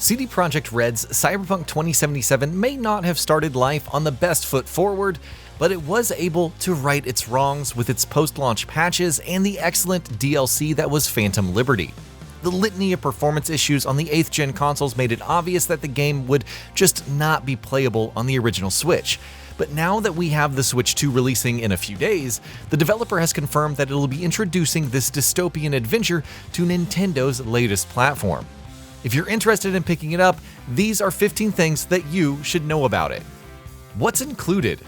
CD Projekt Red's Cyberpunk 2077 may not have started life on the best foot forward, but it was able to right its wrongs with its post-launch patches and the excellent DLC that was Phantom Liberty. The litany of performance issues on the 8th gen consoles made it obvious that the game would just not be playable on the original Switch. But now that we have the Switch 2 releasing in a few days, the developer has confirmed that it'll be introducing this dystopian adventure to Nintendo's latest platform. If you're interested in picking it up, these are 15 things that you should know about it. What's included?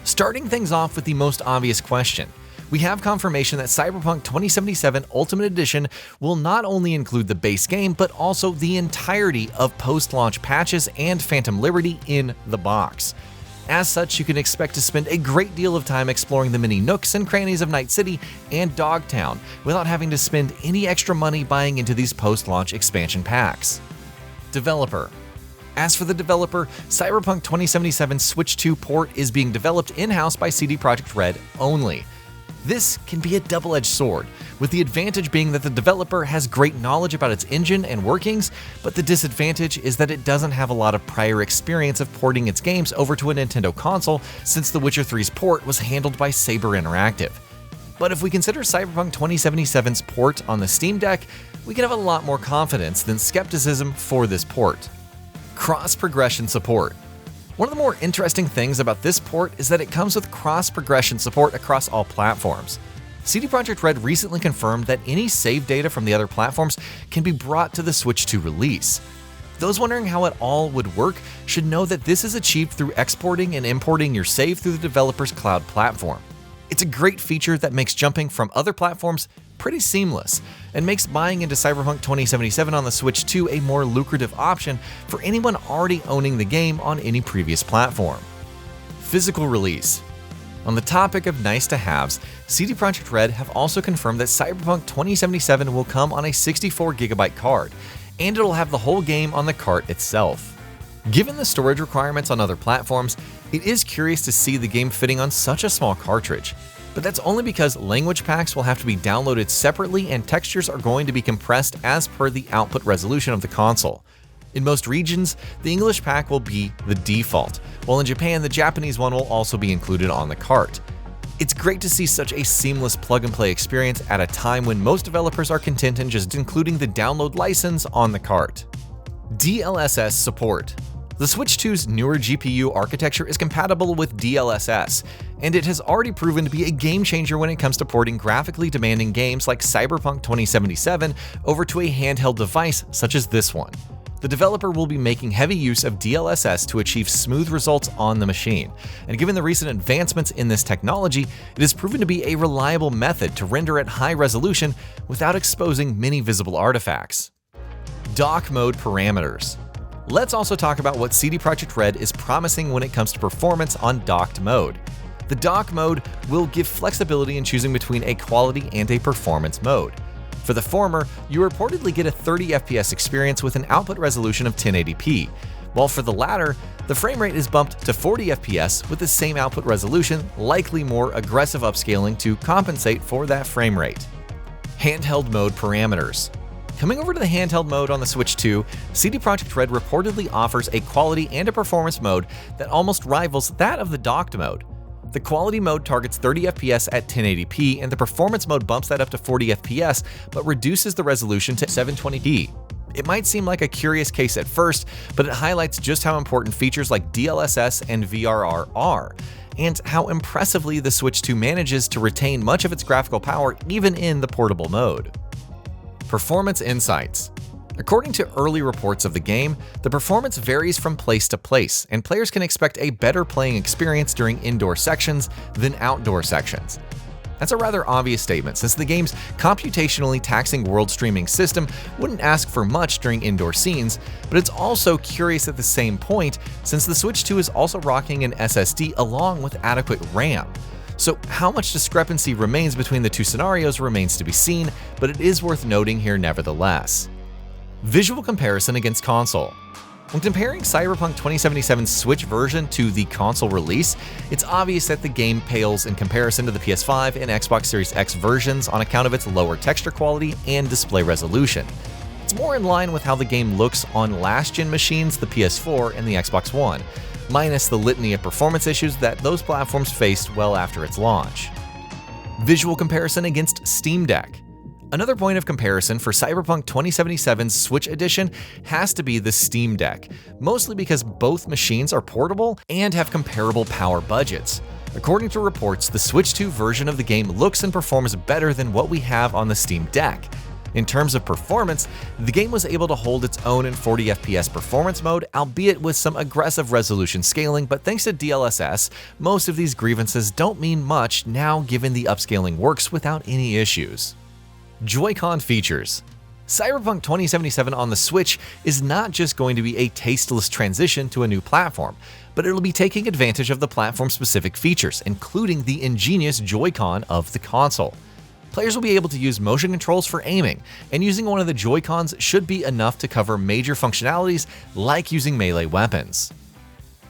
Starting things off with the most obvious question. We have confirmation that Cyberpunk 2077 Ultimate Edition will not only include the base game, but also the entirety of post-launch patches and Phantom Liberty in the box. As such, you can expect to spend a great deal of time exploring the many nooks and crannies of Night City and Dogtown without having to spend any extra money buying into these post-launch expansion packs. Developer. As for the developer, Cyberpunk 2077 Switch 2 port is being developed in-house by CD Projekt Red only. This can be a double-edged sword, with the advantage being that the developer has great knowledge about its engine and workings, but the disadvantage is that it doesn't have a lot of prior experience of porting its games over to a Nintendo console since The Witcher 3's port was handled by Saber Interactive. But if we consider Cyberpunk 2077's port on the Steam Deck, we can have a lot more confidence than skepticism for this port. Cross-progression support. One of the more interesting things about this port is that it comes with cross-progression support across all platforms. CD Projekt Red recently confirmed that any save data from the other platforms can be brought to the Switch 2 release. Those wondering how it all would work should know that this is achieved through exporting and importing your save through the developer's cloud platform. It's a great feature that makes jumping from other platforms pretty seamless, and makes buying into Cyberpunk 2077 on the Switch 2 a more lucrative option for anyone already owning the game on any previous platform. Physical release. On the topic of nice-to-haves, CD Projekt Red have also confirmed that Cyberpunk 2077 will come on a 64GB card, and it'll have the whole game on the cart itself. Given the storage requirements on other platforms, it is curious to see the game fitting on such a small cartridge. But that's only because language packs will have to be downloaded separately and textures are going to be compressed as per the output resolution of the console. In most regions, the English pack will be the default, while in Japan the Japanese one will also be included on the cart. It's great to see such a seamless plug-and-play experience at a time when most developers are content in just including the download license on the cart. DLSS support. The Switch 2's newer GPU architecture is compatible with DLSS, and it has already proven to be a game changer when it comes to porting graphically demanding games like Cyberpunk 2077 over to a handheld device such as this one. The developer will be making heavy use of DLSS to achieve smooth results on the machine, and given the recent advancements in this technology, it has proven to be a reliable method to render at high resolution without exposing many visible artifacts. Dock mode parameters. Let's also talk about what CD Projekt Red is promising when it comes to performance on docked mode. The dock mode will give flexibility in choosing between a quality and a performance mode. For the former, you reportedly get a 30 FPS experience with an output resolution of 1080p, while for the latter, the frame rate is bumped to 40 FPS with the same output resolution, likely more aggressive upscaling to compensate for that frame rate. Handheld mode parameters. Coming over to the handheld mode on the Switch 2, CD Projekt Red reportedly offers a quality and a performance mode that almost rivals that of the docked mode. The quality mode targets 30 FPS at 1080p, and the performance mode bumps that up to 40 FPS, but reduces the resolution to 720p. It might seem like a curious case at first, but it highlights just how important features like DLSS and VRR are, and how impressively the Switch 2 manages to retain much of its graphical power even in the portable mode. Performance insights. According to early reports of the game, the performance varies from place to place, and players can expect a better playing experience during indoor sections than outdoor sections. That's a rather obvious statement, since the game's computationally taxing world streaming system wouldn't ask for much during indoor scenes, but it's also curious at the same point, since the Switch 2 is also rocking an SSD along with adequate RAM. So how much discrepancy remains between the two scenarios remains to be seen, but it is worth noting here nevertheless. Visual comparison against console. When comparing Cyberpunk 2077's Switch version to the console release, it's obvious that the game pales in comparison to the PS5 and Xbox Series X versions on account of its lower texture quality and display resolution. It's It's more in line with how the game looks on last-gen machines, the PS4 and the Xbox One, minus the litany of performance issues that those platforms faced well after its launch. Visual comparison against Steam Deck. Another point of comparison for Cyberpunk 2077's Switch edition has to be the Steam Deck, mostly because both machines are portable and have comparable power budgets. According to reports, the Switch 2 version of the game looks and performs better than what we have on the Steam Deck. In terms of performance, the game was able to hold its own in 40 FPS performance mode, albeit with some aggressive resolution scaling, but thanks to DLSS, most of these grievances don't mean much now given the upscaling works without any issues. JoyCon Features. Cyberpunk 2077 on the Switch is not just going to be a tasteless transition to a new platform, but it'll be taking advantage of the platform-specific features, including the ingenious Joy-Con of the console. Players will be able to use motion controls for aiming, and using one of the Joy-Cons should be enough to cover major functionalities like using melee weapons.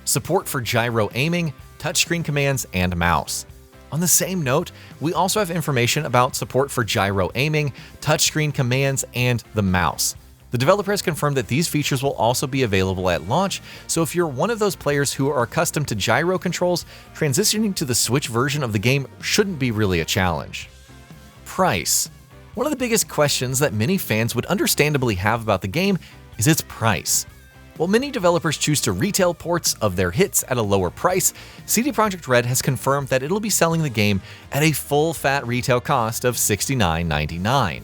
Support for gyro aiming, touchscreen commands, and mouse. On the same note, we also have information about support for gyro aiming, touchscreen commands, and the mouse. The developer has confirmed that these features will also be available at launch, so if you're one of those players who are accustomed to gyro controls, transitioning to the Switch version of the game shouldn't be really a challenge. Price. One of the biggest questions that many fans would understandably have about the game is its price. While many developers choose to retail ports of their hits at a lower price, CD Projekt Red has confirmed that it'll be selling the game at a full-fat retail cost of $69.99.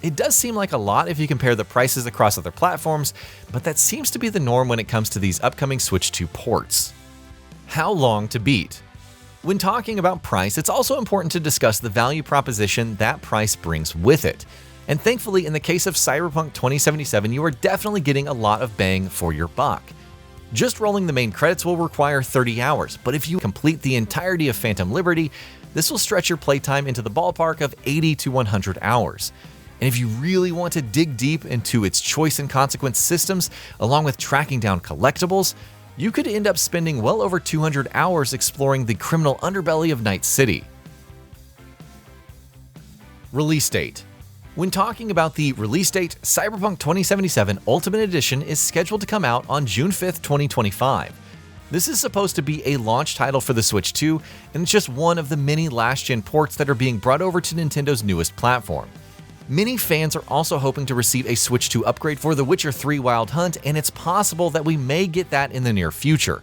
It does seem like a lot if you compare the prices across other platforms, but that seems to be the norm when it comes to these upcoming Switch 2 ports. How long to beat? When talking about price, it's also important to discuss the value proposition that price brings with it. And thankfully, in the case of Cyberpunk 2077, you are definitely getting a lot of bang for your buck. Just rolling the main credits will require 30 hours, but if you complete the entirety of Phantom Liberty, this will stretch your playtime into the ballpark of 80 to 100 hours. And if you really want to dig deep into its choice and consequence systems, along with tracking down collectibles, you could end up spending well over 200 hours exploring the criminal underbelly of Night City. Release date. When talking about the release date, Cyberpunk 2077 Ultimate Edition is scheduled to come out on June 5th, 2025. This is supposed to be a launch title for the Switch 2, and it's just one of the many last-gen ports that are being brought over to Nintendo's newest platform. Many fans are also hoping to receive a Switch 2 upgrade for The Witcher 3 Wild Hunt, and it's possible that we may get that in the near future.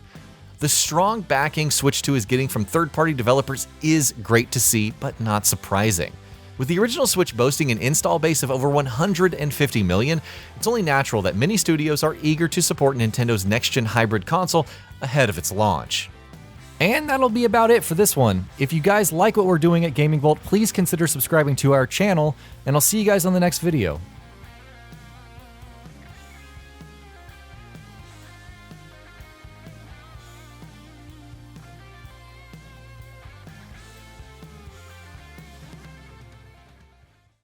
The strong backing Switch 2 is getting from third-party developers is great to see, but not surprising. With the original Switch boasting an install base of over 150 million, it's only natural that many studios are eager to support Nintendo's next-gen hybrid console ahead of its launch. And that'll be about it for this one. If you guys like what we're doing at Gaming Vault, please consider subscribing to our channel, and I'll see you guys on the next video.